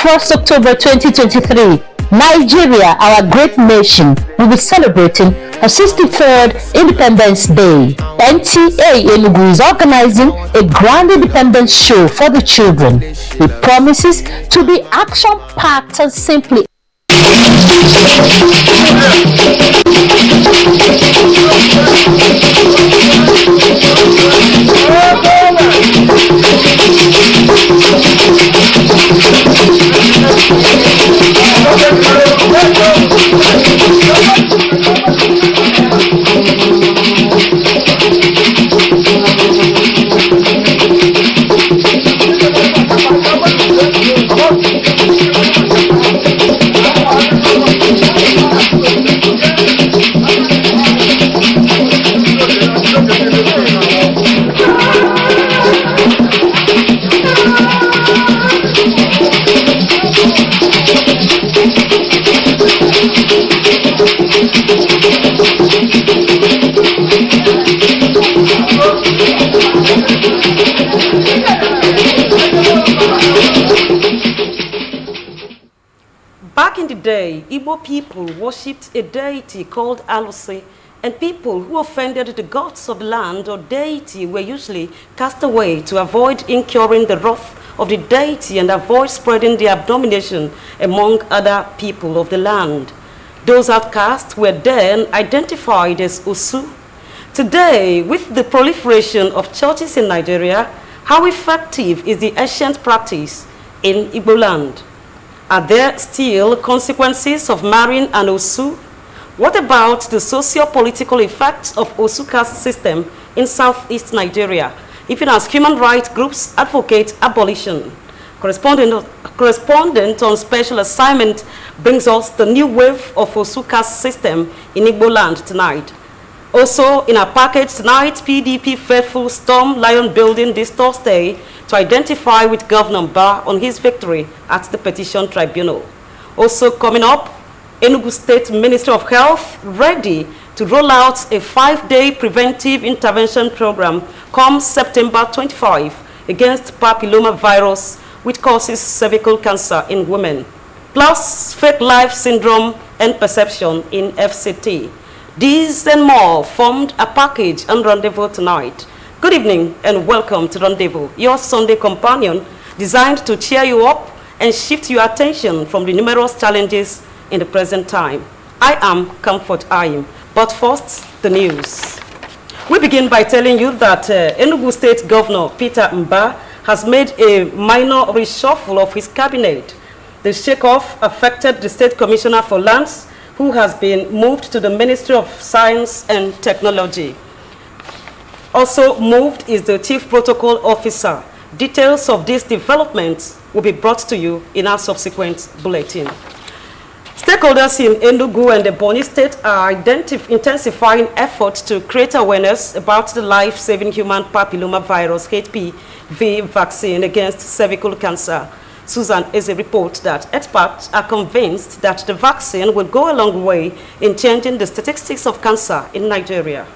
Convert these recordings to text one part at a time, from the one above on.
1st October 2023, Nigeria, our great nation, will be celebrating her 63rd Independence Day. NTA Enugu is organizing a grand independence show for the children. It promises to be action-packed and simply Back in the day, Igbo people worshipped a deity called Alose, and people who offended the gods of the land or deity were usually cast away to avoid incurring the wrath of the deity and avoid spreading the abomination among other people of the land. Those outcasts were then identified as Osu. Today, with the proliferation of churches in Nigeria, how effective is the ancient practice in Igbo land? Are there still consequences of marrying an Osu? What about the socio-political effects of Osu caste system in southeast Nigeria, even as human rights groups advocate abolition? Correspondent on special assignment brings us the new wave of Osu caste system in Igbo land tonight. Also in our package tonight, PDP faithful storm Lion Building this Thursday to identify with Governor Mba on his victory at the Petition Tribunal. Also coming up, Enugu State Ministry of Health ready to roll out a 5-day preventive intervention program come September 25 against papillomavirus, which causes cervical cancer in women, plus fake life syndrome and perception in FCT. These and more formed a package on Rendezvous tonight. Good evening and welcome to Rendezvous, your Sunday companion designed to cheer you up and shift your attention from the numerous challenges in the present time. I am Comfort Ayim, but first, the news. We begin by telling you that Enugu State Governor Peter Mba has made a minor reshuffle of his cabinet. The shake-off affected the State Commissioner for Lands, who has been moved to the Ministry of Science and Technology. Also moved is the Chief Protocol Officer. Details of these developments will be brought to you in our subsequent bulletin. Stakeholders in Enugu and the Bonny State are intensifying efforts to create awareness about the life-saving human papillomavirus HPV vaccine against cervical cancer. Susan Eze reports that experts are convinced that the vaccine will go a long way in changing the statistics of cancer in Nigeria.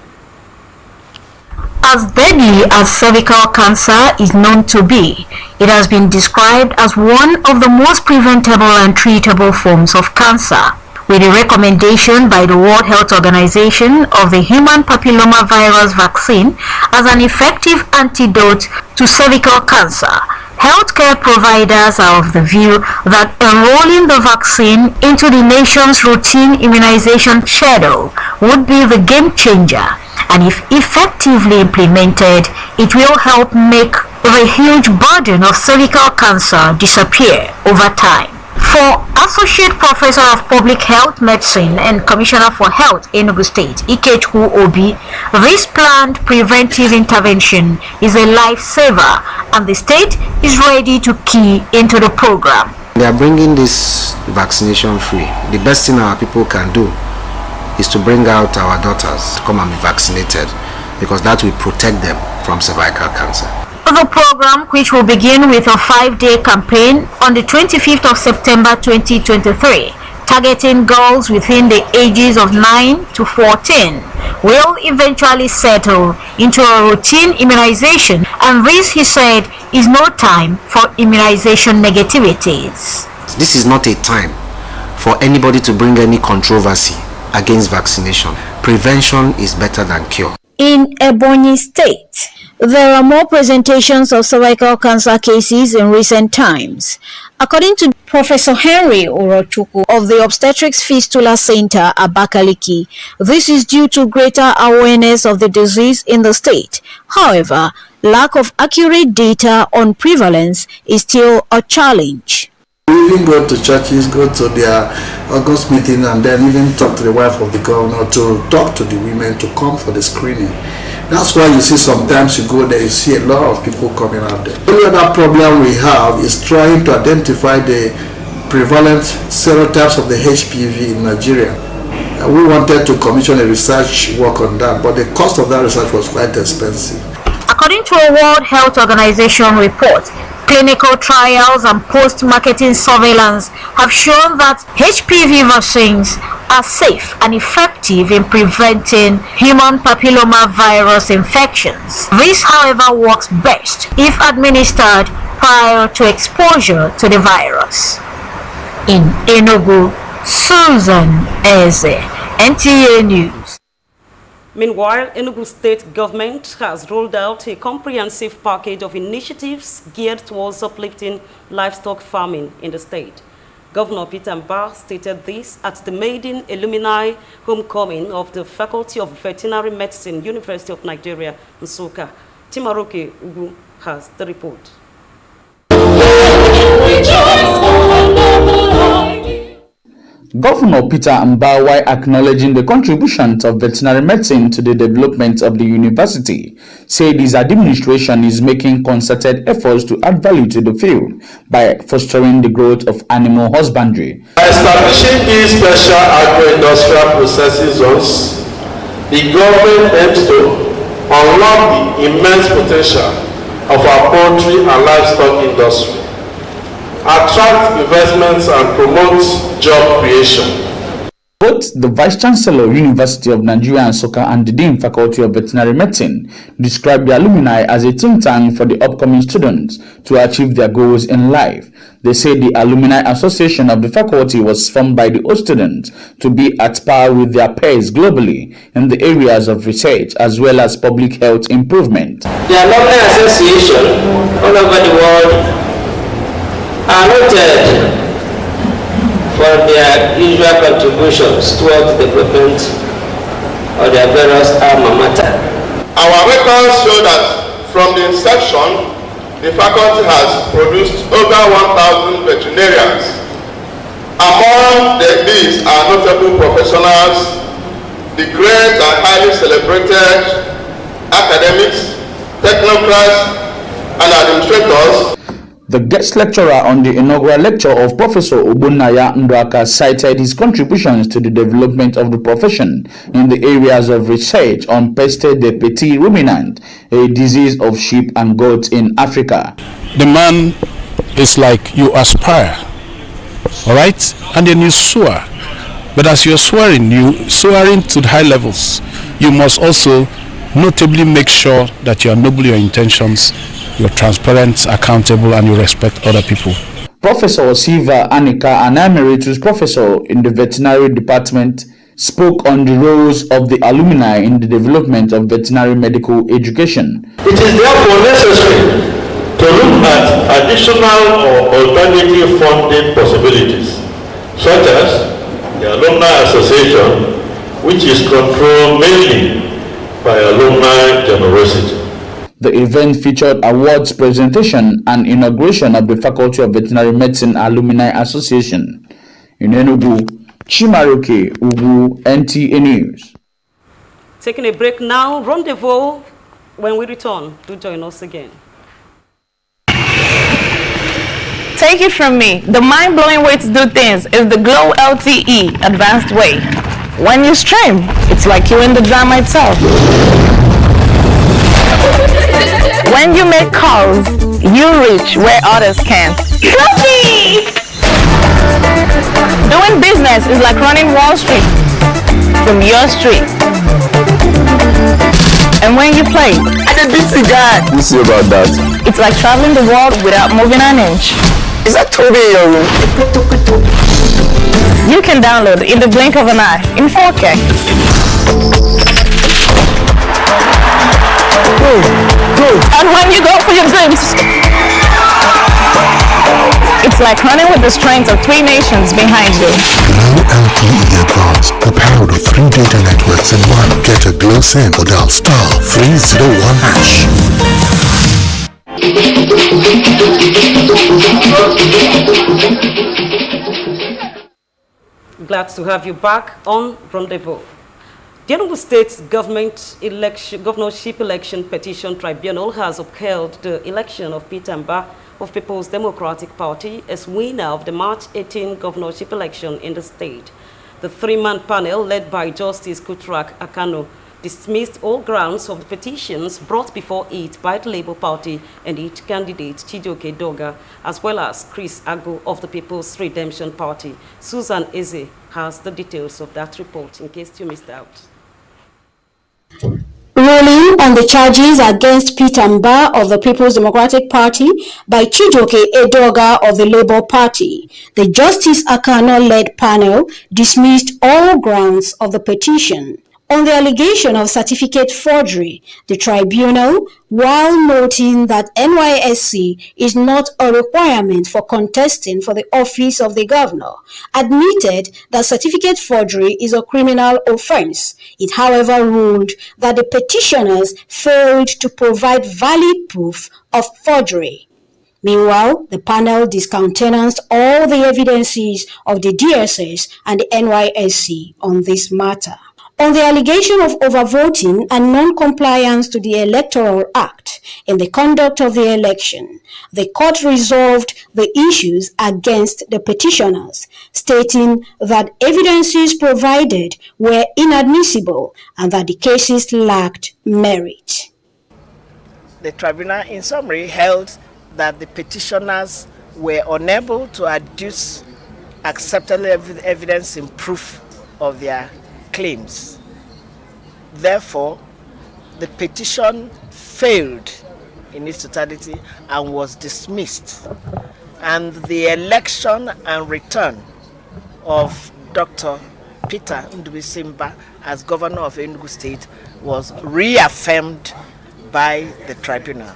As deadly as cervical cancer is known to be, it has been described as one of the most preventable and treatable forms of cancer, with a recommendation by the World Health Organization of the human papillomavirus vaccine as an effective antidote to cervical cancer. Healthcare providers are of the view that enrolling the vaccine into the nation's routine immunization schedule would be the game changer, and if effectively implemented, it will help make the huge burden of cervical cancer disappear over time. For Associate Professor of Public Health Medicine and Commissioner for Health, Enugu State, Ikechukwu Obi, this planned preventive intervention is a lifesaver, and the state is ready to key into the program. They are bringing this vaccination free. The best thing our people can do is to bring out our daughters to come and be vaccinated, because that will protect them from cervical cancer. The program, which will begin with a 5-day campaign on the 25th of September 2023, targeting girls within the ages of 9 to 14, will eventually settle into a routine immunization, and this, he said, is no time for immunization negativities. This is not a time for anybody to bring any controversy against vaccination. Prevention is better than cure. In Ebonyi State, there are more presentations of cervical cancer cases in recent times. According to Professor Henry Orochukwu of the Obstetrics Fistula Center, Abakaliki, this is due to greater awareness of the disease in the state. However, lack of accurate data on prevalence is still a challenge. We even go to churches, go to their August meeting, and then even talk to the wife of the governor to talk to the women to come for the screening. That's why you see sometimes you go there, you see a lot of people coming out there. The only other problem we have is trying to identify the prevalent serotypes of the HPV in Nigeria. We wanted to commission a research work on that, but the cost of that research was quite expensive. According to a World Health Organization report, clinical trials and post-marketing surveillance have shown that HPV vaccines are safe and effective in preventing human papilloma virus infections. This, however, works best if administered prior to exposure to the virus. In Enugu, Susan Eze, NTA News. Meanwhile, Enugu state government has rolled out a comprehensive package of initiatives geared towards uplifting livestock farming in the state. Governor Peter Mbah stated this at the maiden alumni homecoming of the Faculty of Veterinary Medicine, University of Nigeria, Nsukka. Timaroke Ugu has the report. Governor Peter Mbah, while acknowledging the contributions of veterinary medicine to the development of the university, said his administration is making concerted efforts to add value to the field by fostering the growth of animal husbandry. By establishing these special agro-industrial processing zones, the government aims to unlock the immense potential of our poultry and livestock industry, attract investments and promote job creation. Both the Vice-Chancellor, University of Nigeria Nsukka, and the Dean, Faculty of Veterinary Medicine, described the alumni as a think tank for the upcoming students to achieve their goals in life. They say the Alumni Association of the faculty was formed by the old students to be at par with their peers globally in the areas of research as well as public health improvement. The Alumni Association all over the world are noted for their usual contributions towards the development of their various alma mater. Our records show that from the inception, the faculty has produced over 1,000 veterinarians. Among these are notable professionals, the great and highly celebrated academics, technocrats, and administrators. The guest lecturer on the inaugural lecture of Professor Ogbonnaya Ndwaka cited his contributions to the development of the profession in the areas of research on peste des petits ruminants, a disease of sheep and goats in Africa. The man is like you aspire, all right, and then you soar. But as you're soaring to the high levels, you must also notably make sure that you are noble your intentions, you're transparent, accountable, and you respect other people. Professor Siva Anika, an emeritus professor in the veterinary department, spoke on the roles of the alumni in the development of veterinary medical education. It is therefore necessary to look at additional or alternative funding possibilities, such as the Alumni Association, which is controlled mainly by alumni generosity. The event featured awards presentation and inauguration of the Faculty of Veterinary Medicine Alumni Association. In Enugu, Chimaroke Ugu, NTA News. Taking a break now, Rendezvous. When we return, do join us again. Take it from me, the mind-blowing way to do things is the Glow LTE advanced way. When you stream, it's like you're in the drama itself. When you make calls, you reach where others can't. Fluffy! Doing business is like running Wall Street from your street. And when you play, I did this to God. We'll see about that. It's like traveling the world without moving an inch. Is that Toby in your room? You can download in the blink of an eye in 4K. And when you go for your dreams, it's like running with the strength of 3 nations behind you. Glow LTE Advanced, the power of 3 data networks in one. Get a Glow SIM or dial *301 hash. Glad to have you back on Rendezvous. The Enugu State Governorship Election Petition Tribunal has upheld the election of Peter Mba of People's Democratic Party as winner of the March 18 governorship election in the state. The 3-man panel, led by Justice Kutrak Akano, dismissed all grounds of the petitions brought before it by the Labour Party and its candidate Chijioke Doga, as well as Chris Agu of the People's Redemption Party. Susan Eze has the details of that report in case you missed out. Ruling on the charges against Peter Mba of the People's Democratic Party by Chijioke Edoga of the Labour Party, the Justice Akano-led panel dismissed all grounds of the petition. On the allegation of certificate forgery, the tribunal, while noting that NYSC is not a requirement for contesting for the office of the governor, admitted that certificate forgery is a criminal offense. It, however, ruled that the petitioners failed to provide valid proof of forgery. Meanwhile, the panel discountenanced all the evidences of the DSS and the NYSC on this matter. On the allegation of overvoting and non-compliance to the Electoral Act in the conduct of the election, the court resolved the issues against the petitioners, stating that evidences provided were inadmissible and that the cases lacked merit. The tribunal, in summary, held that the petitioners were unable to adduce acceptable evidence in proof of their claims. Therefore, the petition failed in its totality and was dismissed, and the election and return of Dr. Peter Ndubuisi as governor of Enugu State was reaffirmed by the tribunal.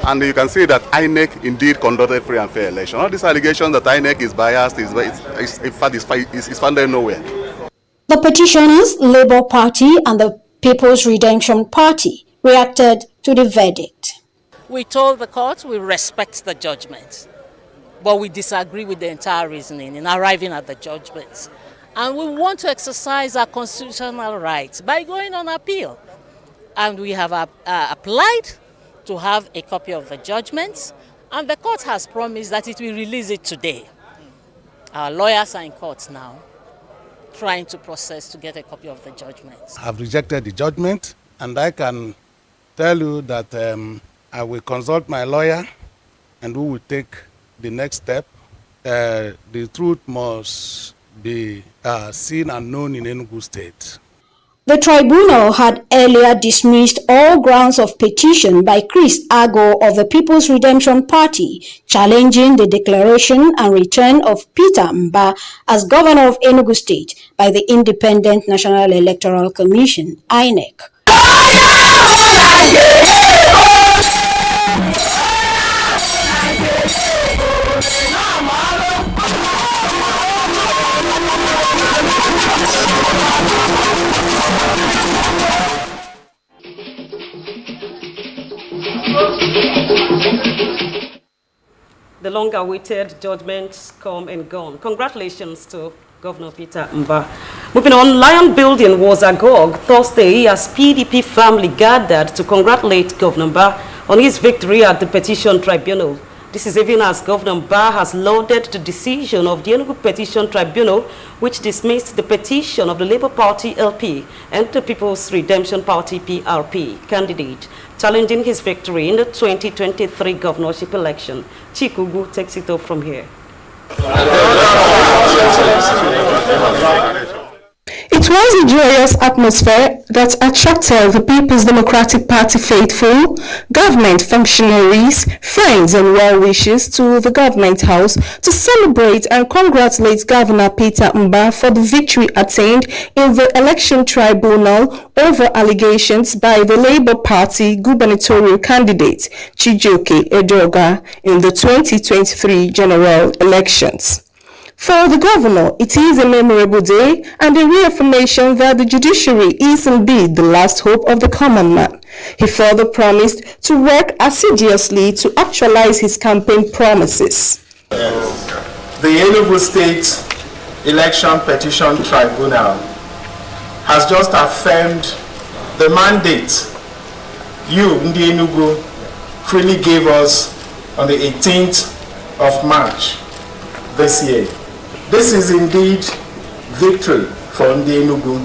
And you can see that INEC indeed conducted free and fair election. All these allegations that INEC is biased is founded nowhere. The petitioners, Labour Party and the People's Redemption Party reacted to the verdict. We told the court we respect the judgment, but we disagree with the entire reasoning in arriving at the judgments. And we want to exercise our constitutional rights by going on appeal. And we have applied to have a copy of the judgments, and the court has promised that it will release it today. Our lawyers are in court now, trying to process to get a copy of the judgments. I've rejected the judgment, and I can tell you that I will consult my lawyer, and we will take the next step. The truth must be seen and known in Enugu State. The tribunal had earlier dismissed all grounds of petition by Chris Ago of the People's Redemption Party, challenging the declaration and return of Peter Mba as governor of Enugu State by the Independent National Electoral Commission, INEC. The long-awaited judgments come and gone. Congratulations to Governor Peter Mba. Moving on, Lion Building was agog Thursday as PDP family gathered to congratulate Governor Mba on his victory at the Petition Tribunal. This is even as Governor Mba has lauded the decision of the Enugu Petition Tribunal, which dismissed the petition of the Labour Party LP and the People's Redemption Party PRP candidate, challenging his victory in the 2023 governorship election. Chikugu takes it up from here. It was a joyous atmosphere that attracted the People's Democratic Party faithful, government functionaries, friends and well-wishers to the government house to celebrate and congratulate Governor Peter Mba for the victory attained in the election tribunal over allegations by the Labour Party gubernatorial candidate Chijioke Edoga in the 2023 general elections. For the governor, it is a memorable day and a reaffirmation that the judiciary is indeed the last hope of the common man. He further promised to work assiduously to actualize his campaign promises. The Enugu State Election Petition Tribunal has just affirmed the mandate you, Ndi Enugu, freely gave us on the 18th of March this year. This is indeed victory for Ndi Enugu.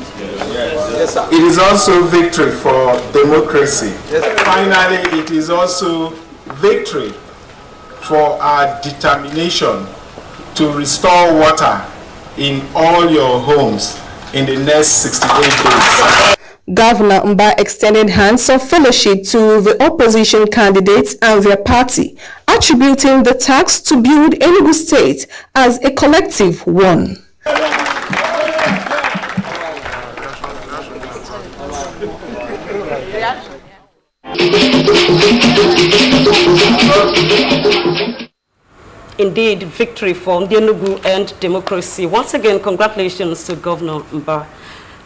Yes, it is also victory for democracy. Yes. Finally, it is also victory for our determination to restore water in all your homes in the next 68 days. Governor Mba extended hands of fellowship to the opposition candidates and their party, attributing the task to build Enugu State as a collective one. Indeed, victory for Enugu and democracy. Once again, congratulations to Governor Mba.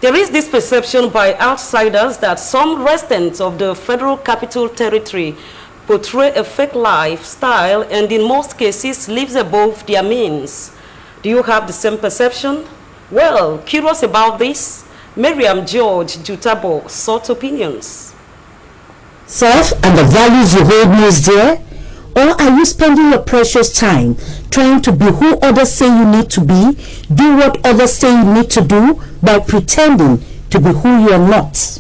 There is this perception by outsiders that some residents of the Federal Capital Territory portray a fake lifestyle and in most cases lives above their means. Do you have the same perception? Well, curious about this, Miriam George Jutabo sought opinions. Self and the values you hold most dear? Or are you spending your precious time trying to be who others say you need to be, do what others say you need to do, by pretending to be who you are not?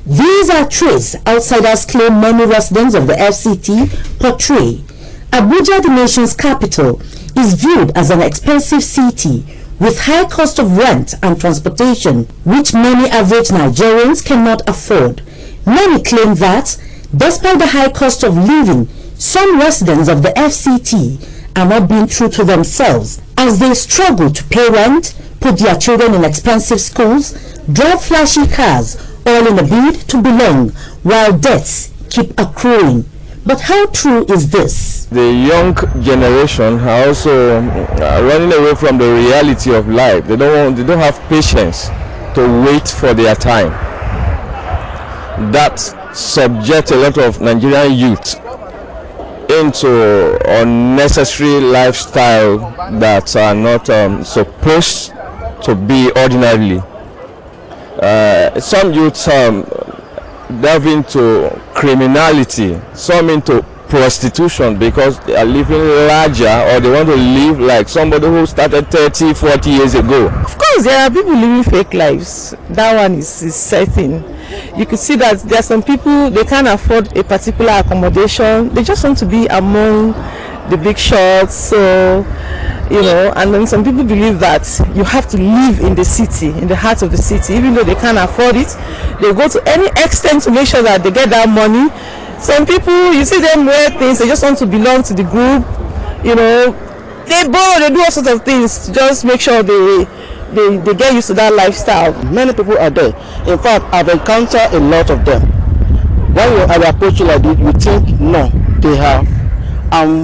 These are traits outsiders claim many residents of the FCT portray. Abuja, the nation's capital, is viewed as an expensive city with high cost of rent and transportation, which many average Nigerians cannot afford. Many claim that, despite the high cost of living, some residents of the FCT are not being true to themselves as they struggle to pay rent, put their children in expensive schools, drive flashy cars, all in a bid to belong, while debts keep accruing. But how true is this? The young generation are also running away from the reality of life. They don't have patience to wait for their time. That subjects a lot of Nigerian youth into unnecessary lifestyle that are not supposed to be ordinarily. Some youths delve into criminality, some into prostitution because they are living larger or they want to live like somebody who started 30, 40 years ago. Of course, there are people living fake lives. That one is certain. You could see that there are some people, they can't afford a particular accommodation. They just want to be among the big shots. So, you know, and then some people believe that you have to live in the city, in the heart of the city, even though they can't afford it. They go to any extent to make sure that they get that money. Some people, you see them wear things, they just want to belong to the group. You know, they borrow, they do all sorts of things to just make sure they get used to that lifestyle. Many people are there. In fact, I've encountered a lot of them. When you approach you like this, you think, no, they have.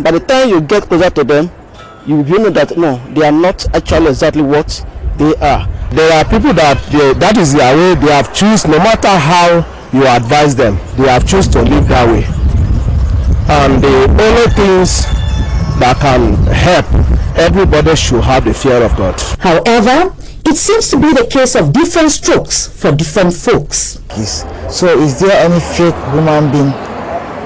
By the time you get closer to them, you know that, no, they are not actually exactly what they are. There are people that is their way, they have chosen, no matter how you advise them, they have chosen to live that way. And the only things that can help, everybody should have the fear of God. However, it seems to be the case of different strokes for different folks. So is there any fake human being?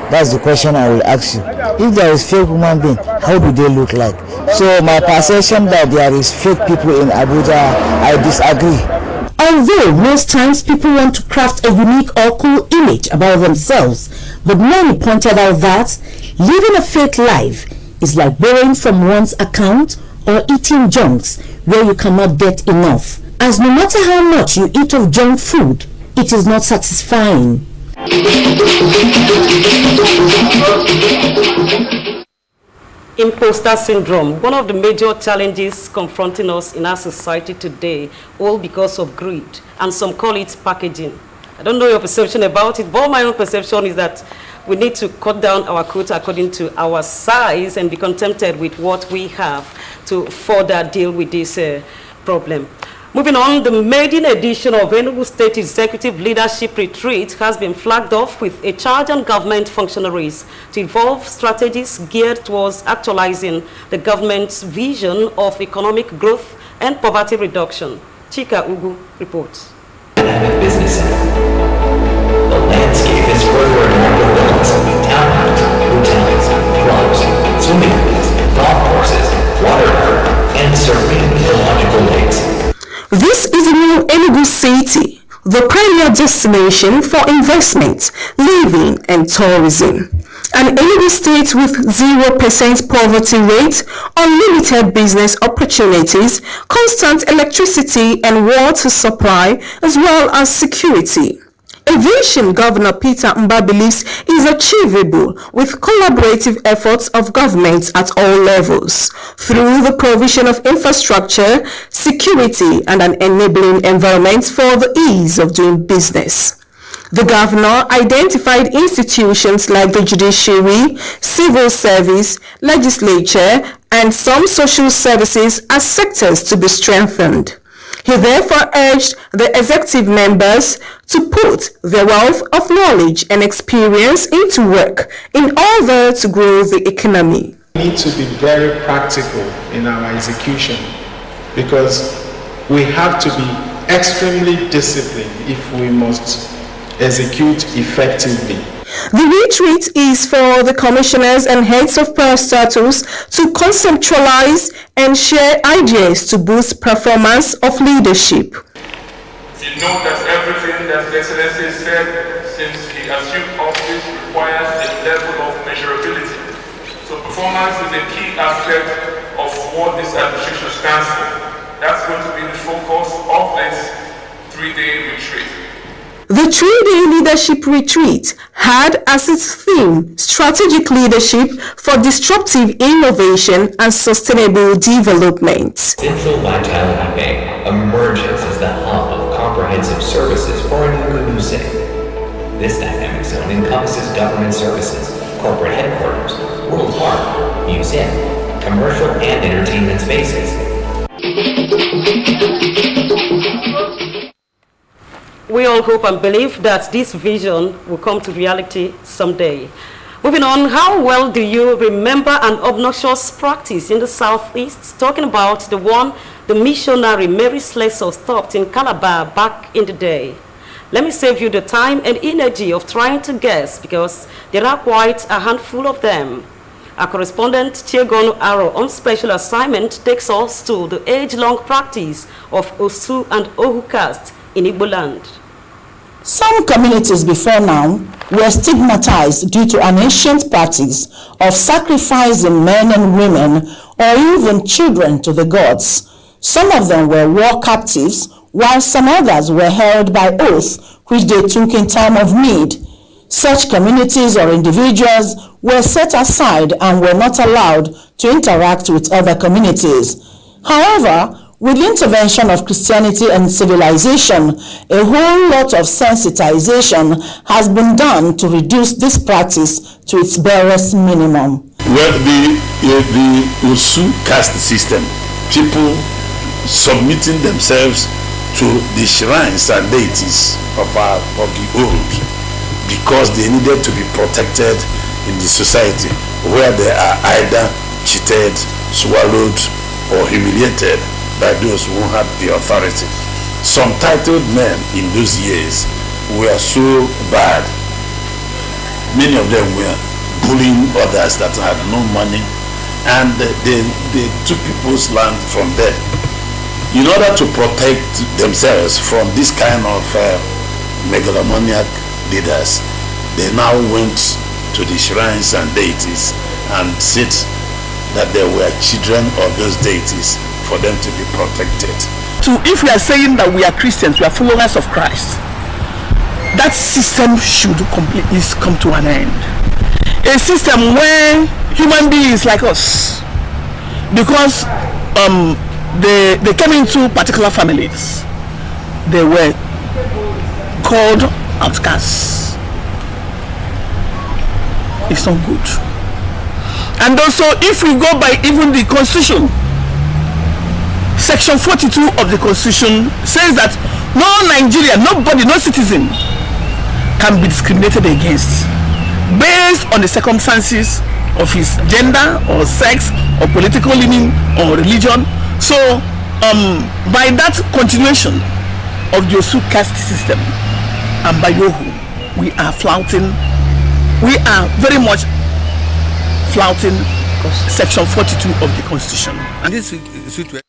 That's the question I will ask you. If there is fake human being, how do they look like? So my perception that there is fake people in Abuja, I disagree. Although most times people want to craft a unique or cool image about themselves, but many pointed out that living a fake life is like borrowing from one's account or eating junks where you cannot get enough. as no matter how much you eat of junk food, it is not satisfying. Imposter syndrome, one of the major challenges confronting us in our society today, all because of greed, and some call it packaging. I don't know your perception about it, but my own perception is that we need to cut down our quota according to our size and be contented with what we have to further deal with this problem. Moving on, the maiden edition of Enugu State Executive Leadership Retreat has been flagged off with a charge on government functionaries to evolve strategies geared towards actualizing the government's vision of economic growth and poverty reduction. Chika Ugu reports. Dynamic business center. The landscape is further adorned with villas, townhouses, hotels, clubs, swimming pools, golf courses, water park, and serene ecological lakes. This is a new Enugu city, the premier destination for investment, living, and tourism. An Enugu state with 0% poverty rate, unlimited business opportunities, constant electricity and water supply, as well as security. A vision Governor Peter Mba believes is achievable with collaborative efforts of government at all levels through the provision of infrastructure, security, and an enabling environment for the ease of doing business. The governor identified institutions like the judiciary, civil service, legislature, and some social services as sectors to be strengthened. He therefore urged the executive members to put their wealth of knowledge and experience into work in order to grow the economy. We need to be very practical in our execution because we have to be extremely disciplined if we must execute effectively. The retreat is for the commissioners and heads of parastatals to conceptualize and share ideas to boost performance of leadership. You know that everything that the Excellency said since he assumed office requires a level of measurability. So performance is a key aspect of what this administration stands for. That's going to be the focus of this 3-day retreat. The 3-day leadership retreat had as its theme strategic leadership for disruptive innovation and sustainable development. Central Vitality Bank emerges as the hub of comprehensive services for Enugu City. This dynamic zone encompasses government services, corporate headquarters, World Park, museum, commercial and entertainment spaces. We all hope and believe that this vision will come to reality someday. Moving on, how well do you remember an obnoxious practice in the Southeast? Talking about the one the missionary Mary Slessor stopped in Calabar back in the day. Let me save you the time and energy of trying to guess because there are quite a handful of them. Our correspondent Chiegonu Aro on special assignment takes us to the age-long practice of Osu and Ohu caste in Igbo land. Some communities before now were stigmatized due to an ancient practice of sacrificing men and women or even children to the gods. Some of them were war captives, while some others were held by oath which they took in time of need. Such communities or individuals were set aside and were not allowed to interact with other communities. However, with the intervention of Christianity and civilization, a whole lot of sensitization has been done to reduce this practice to its barest minimum. Well, the Osu caste system, people submitting themselves to the shrines and deities of the old because they needed to be protected in the society where they are either cheated, swallowed, or humiliated by those who had the authority. Some titled men in those years were so bad. Many of them were bullying others that had no money, and they took people's land from them. In order to protect themselves from this kind of megalomaniac leaders, they now went to the shrines and deities and said that they were children of those deities for them to be protected. if we are saying that we are Christians, we are followers of Christ, that system should completely come to an end. A system where human beings like us, because they came into particular families, they were called outcasts. It's not good. And also, if we go by even the Constitution, Section 42 of the Constitution says that no Nigerian, nobody, no citizen can be discriminated against based on the circumstances of his gender or sex or political leaning or religion. So by that continuation of the Osu caste system and by Yohu, we are very much flouting Section 42 of the Constitution. And this is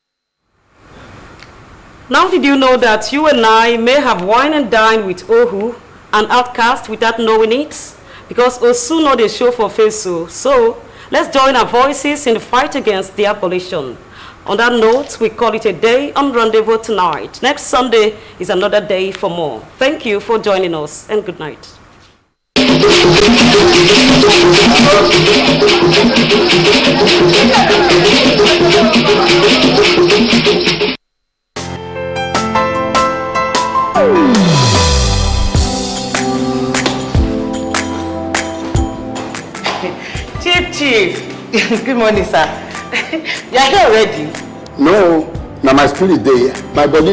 Now, did you know that you and I may have wine and dine with Ohu, an outcast, without knowing it? Because Osu know they show for face. So let's join our voices in the fight against the abolition. On that note, we call it a day on Rendezvous tonight. Next Sunday is another day for more. Thank you for joining us, and good night. Chief. Good morning, sir. You are here already? No, now my spirit is there. My body